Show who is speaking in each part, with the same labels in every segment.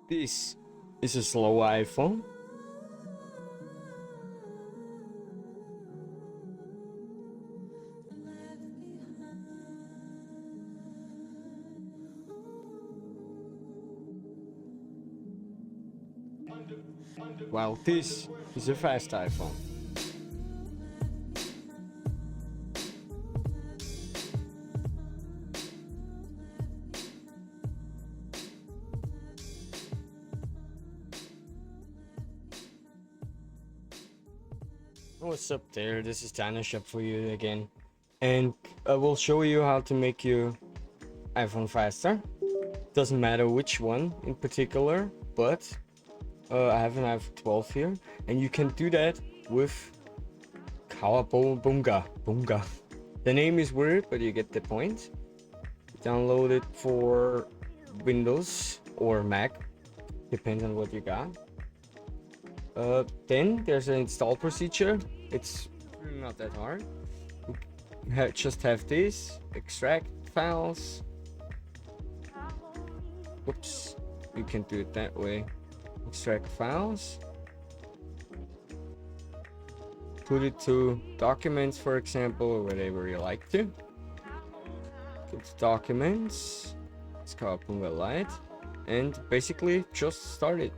Speaker 1: This is a slow iPhone. While this is a fast iPhone. What's up there? This is Shop for you again, and I will show you how to make your iPhone faster. Doesn't matter which one in particular, but I have an iPhone 12 here, and you can do that with Cowabunga. The name is weird, but you get the point. Download it for Windows or Mac, depends on what you got. Then there's an install procedure. It's really not that hard. You just have this, extract files. Whoops, you can do it that way. Extract files. Put it to documents, for example, or whatever you like to. Go to documents. It's Cowabunga Lite, and basically just start it.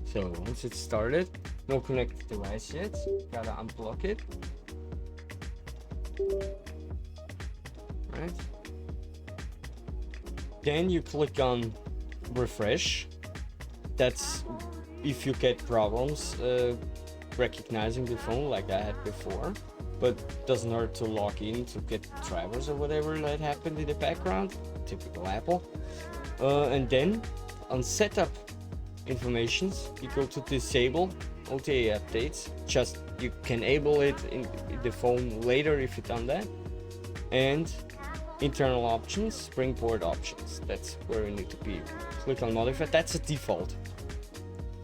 Speaker 1: So once it's started, no connected device yet, gotta unblock it. Right. Then you click on refresh. That's if you get problems recognizing the phone like I had before, but doesn't hurt to log in to get drivers or whatever that happened in the background. Typical Apple. And then on setup informations, you go to disable OTA updates. Just you can enable it in the phone later if you've done that. And internal options, springboard options, that's where you need to be. Click on modify. That's a default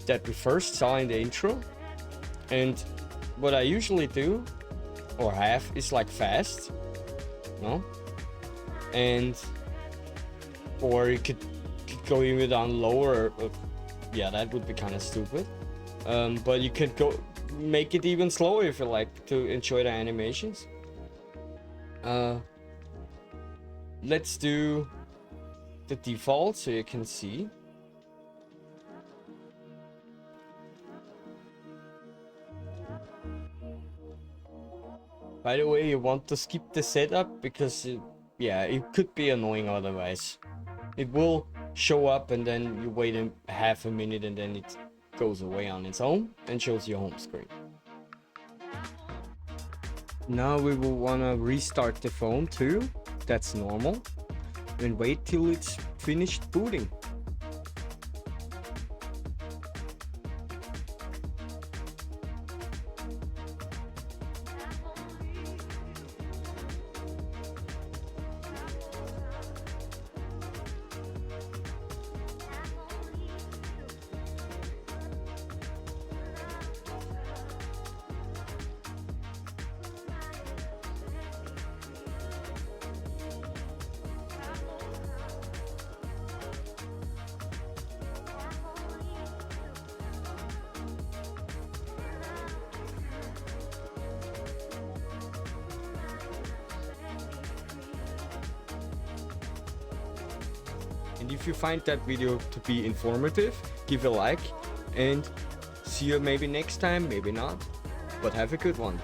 Speaker 1: that we first saw in the intro. And what I usually do or have is like fast, no? And or you could go even down lower. Yeah, that would be kind of stupid. But you could go make it even slower if you like to enjoy the animations. Let's do the default so you can see. By the way, you want to skip the setup because it could be annoying otherwise. It will show up and then you wait a half a minute and then it goes away on its own and shows your home screen. Now we will want to restart the phone too. That's normal. And wait till it's finished booting. And if you find that video to be informative, give a like and see you maybe next time, maybe not, but have a good one.